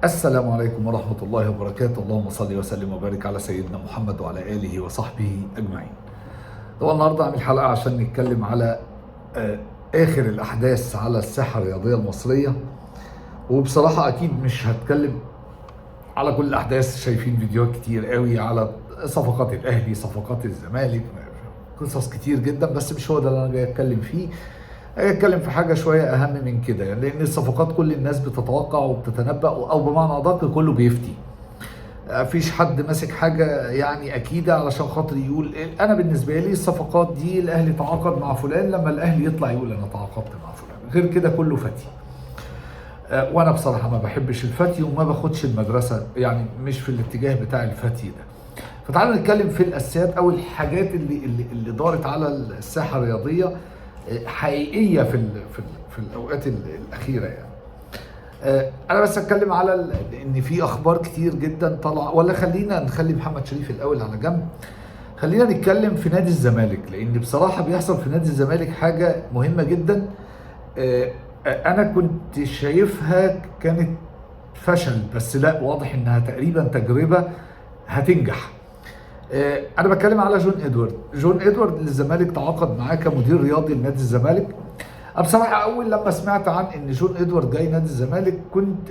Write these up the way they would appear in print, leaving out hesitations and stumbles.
السلام عليكم ورحمة الله وبركاته. اللهم صل وسلم وبارك على سيدنا محمد وعلى آله وصحبه أجمعين. طبعا النهاردة عامل حلقة عشان نتكلم على آخر الأحداث على الساحة الرياضية المصرية، وبصراحة أكيد مش هتكلم على كل الأحداث. شايفين فيديوهات كتير قوي على صفقات الأهلي، صفقات الزمالك، قصص كتير جدا، بس مش هو ده اللي أنا جاي أتكلم فيه. اتكلم في حاجه شويه اهم من كده، يعني لان الصفقات كل الناس بتتوقع وبتتنبأ، او بمعنى ادق كله بيفتي. مفيش حد ماسك حاجه يعني اكيده علشان خاطر يقول انا بالنسبه لي الصفقات دي الاهلي تعاقد مع فلان، لما الاهلي يطلع يقول انا تعاقدت مع فلان. غير كده كله فتي. وانا بصراحه ما بحبش الفتي وما باخدش المدرسه، يعني مش في الاتجاه بتاع الفتي ده. فتعالوا نتكلم في الاساسيات او الحاجات اللي دارت على الساحه الرياضيه حقيقيه في الاوقات الاخيره يعني. انا بس اتكلم على ان في اخبار كتير جدا طالعه، ولا خلينا نخلي محمد شريف الاول على جنب. خلينا نتكلم في نادي الزمالك، لان بصراحه بيحصل في نادي الزمالك حاجه مهمه جدا. انا كنت شايفها كانت فشل، بس لا، واضح انها تقريبا تجربه هتنجح. انا بتكلم على جون ادوارد للزمالك، تعاقد معاه كمدير رياضي لنادي الزمالك. انا بصراحه اول لما سمعت عن ان جون ادوارد جاي نادي الزمالك،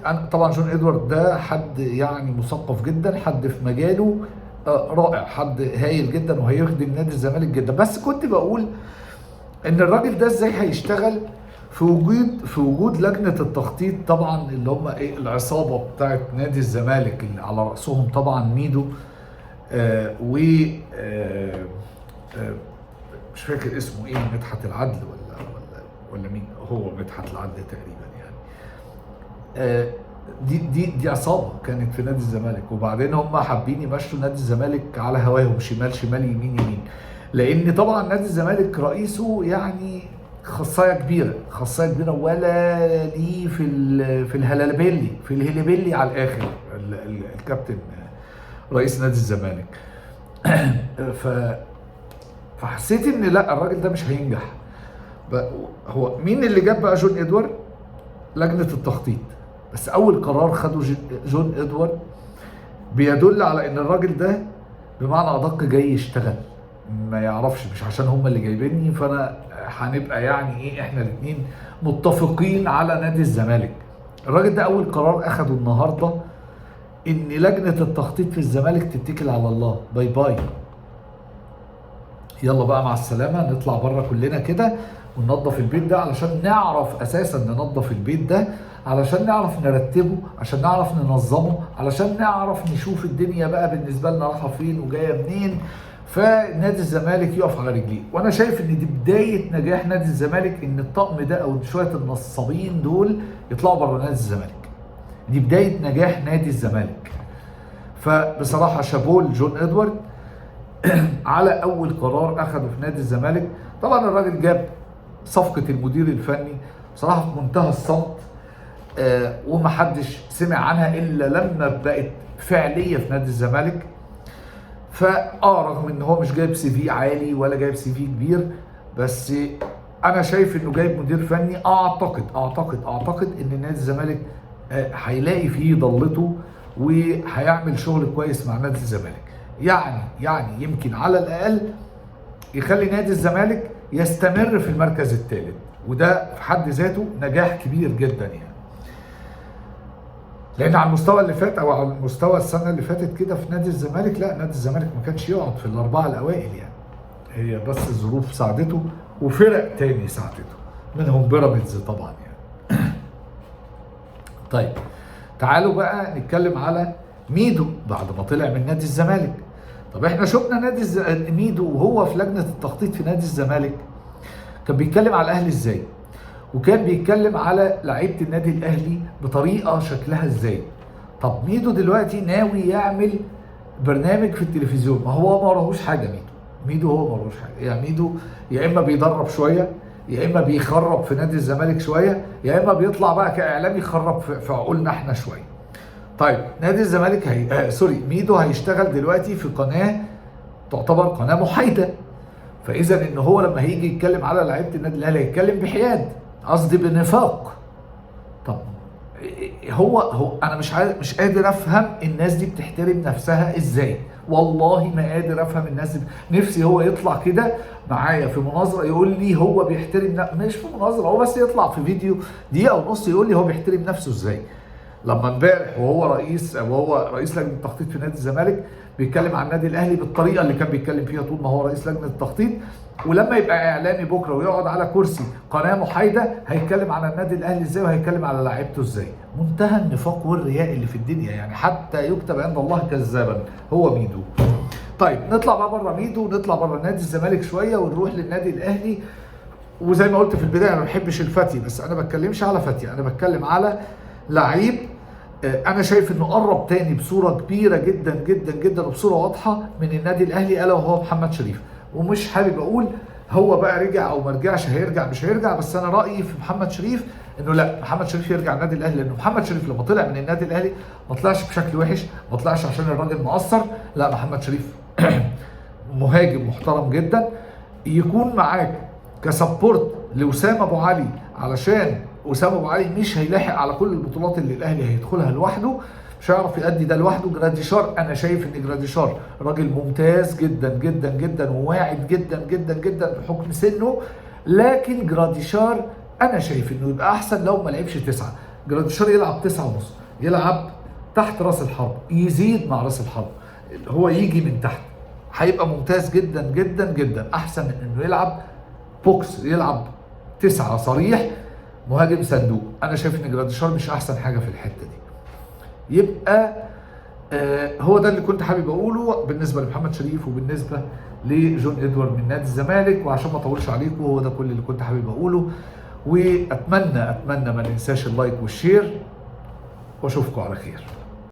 انا طبعا جون ادوارد ده حد يعني مثقف جدا، حد في مجاله رائع، حد هايل جدا وهيخدم نادي الزمالك جدا. بس كنت بقول ان الراجل ده ازاي هيشتغل في وجود لجنه التخطيط، طبعا اللي هم العصابه بتاعت نادي الزمالك اللي على راسهم طبعا ميدو و مش فاكر اسمه ايه، مدحت العدل ولا مين هو مدحت العدل تقريبا يعني. دي عصابه كانت في نادي الزمالك، وبعدين هم حابين يمشوا نادي الزمالك على هواهم، شمال شمال يمين يمين، لان طبعا نادي الزمالك رئيسه يعني خاصيه كبيره ولا ليه في الهلبيلي على الاخر الكابتن رئيس نادي الزمالك. فحسيت ان لا، الراجل ده مش هينجح. هو مين اللي جاب بقى جون ادوارد؟ لجنة التخطيط. بس اول قرار خده جون ادوارد بيدل على ان الراجل ده بمعنى ادق جاي يشتغل، ما يعرفش، مش عشان هم اللي جايبيني فانا هنبقى يعني ايه، احنا الاثنين متفقين على نادي الزمالك. الراجل ده اول قرار اخده النهارده ان لجنة التخطيط في الزمالك تتكل على الله، باي باي، يلا بقى مع السلامة، نطلع بره كلنا كده وننظف البيت ده، علشان نعرف اساسا ننظف البيت ده، علشان نعرف نرتبه، عشان نعرف ننظمه، علشان نعرف نشوف الدنيا بقى بالنسبة لنا رايحة فين وجاية منين. فنادي الزمالك يقف على رجليه. وانا شايف ان دي بداية نجاح نادي الزمالك، ان الطقم ده او شوية النصابين دول يطلعوا بره نادي الزمالك. دي بداية نجاح نادي الزمالك. فبصراحة شابوه جون ادوارد على اول قرار اخده في نادي الزمالك. طبعا الراجل جاب صفقة المدير الفني بصراحة في منتهى الصمت، ومحدش سمع عنها الا لما بقت فعلية في نادي الزمالك. رغم ان هو مش جايب CV عالي ولا جايب CV كبير، بس انا شايف انه جايب مدير فني اعتقد ان نادي الزمالك هيلاقي فيه ضلته وهيعمل شغل كويس مع نادي الزمالك. يعني يمكن على الاقل يخلي نادي الزمالك يستمر في المركز الثالث، وده في حد ذاته نجاح كبير جدا يعني. لان على المستوى اللي فات او على المستوى السنه اللي فاتت كده في نادي الزمالك، لا، نادي الزمالك ما كانش يقعد في الاربعه الاوائل يعني. هي بس الظروف ساعدته وفرق تاني ساعدته، منهم بيراميدز طبعا يعني. طيب تعالوا بقى نتكلم على ميدو بعد ما طلع من نادي الزمالك. طب احنا شفنا ميدو وهو في لجنة التخطيط في نادي الزمالك كان بيتكلم على الاهلي ازاي، وكان بيتكلم على لعيبة النادي الاهلي بطريقة شكلها ازاي. طب ميدو دلوقتي ناوي يعمل برنامج في التلفزيون، ما هو ما وراهوش حاجة. ميدو هو ما وراهوش حاجة يعني. ميدو يا اما بيدرب شوية، يا اما بيخرب في نادي الزمالك شوية، يا اما بيطلع بقى كاعلامي يخرب في عقولنا احنا شوية. طيب نادي الزمالك ميدو هيشتغل دلوقتي في قناة تعتبر قناة محايدة، فاذا ان هو لما هيجي يتكلم على لعيبة النادي الاهلي هيتكلم بحياد، قصدي بنفاق. طب هو انا مش قادر افهم الناس دي بتحترم نفسها ازاي. والله ما قادر افهم الناس دي. نفسي هو يطلع كده معايا في مناظره يقول لي هو بيحترم مش في مناظره، هو بس يطلع في فيديو دقيقه ونص يقول لي هو بيحترم نفسه ازاي. لما امبارح وهو رئيس لجنه التخطيط في نادي الزمالك بيتكلم عن النادي الاهلي بالطريقه اللي كان بيتكلم فيها طول ما هو رئيس لجنه التخطيط، ولما يبقى اعلامي بكره ويقعد على كرسي قناه محايده هيتكلم على النادي الاهلي ازاي وهيتكلم على لعيبته ازاي. منتهى النفاق والرياء اللي في الدنيا، يعني حتى يكتب عند الله كذابا. هو ميدو. طيب نطلع بقى بره ميدو، نطلع بره نادي الزمالك شويه ونروح للنادي الاهلي. وزي ما قلت في البدايه انا ما بحبش الفتي، بس انا ما بتكلمش على فتي، انا بتكلم على لعيب انا شايف انه قرب تاني بصوره كبيره جدا جدا جدا وبصوره واضحه من النادي الاهلي، الا وهو محمد شريف. ومش حابب اقول هو بقى رجع او ما رجعش، هيرجع مش هيرجع، بس انا رايي في محمد شريف انه لا، محمد شريف يرجع النادي الاهلي، لانه محمد شريف لما طلع من النادي الاهلي ما طلعش بشكل وحش، ما طلعش عشان الراجل مقصر، لا محمد شريف مهاجم محترم جدا، يكون معاك كسبورت لوسام ابو علي، علشان وسام ابو علي مش هيلاحق على كل البطولات اللي الاهلي هيدخلها لوحده، مش هيعرف يأدي ده لوحده. جراديشار انا شايف ان جراديشار راجل ممتاز جدا جدا جدا وواعد جدا جدا جدا بحكم سنه، لكن جراديشار انا شايف انه يبقى احسن لو ما لعبش 9. جراديشار يلعب 9 ونص، يلعب تحت راس الحرب، يزيد مع راس الحرب، هو يجي من تحت، هيبقى ممتاز جدا جدا جدا، احسن من انه يلعب بوكس، يلعب 9 صريح مهاجم صندوق. انا شايف ان جراديشار مش احسن حاجه في الحته دي. يبقى هو ده اللي كنت حابب اقوله بالنسبه لمحمد شريف وبالنسبه لجون ادوارد من نادي الزمالك. وعشان ما اطولش عليكم، هو ده كل اللي كنت حابب اقوله. واتمنى ما ننساش اللايك والشير، واشوفكم على خير.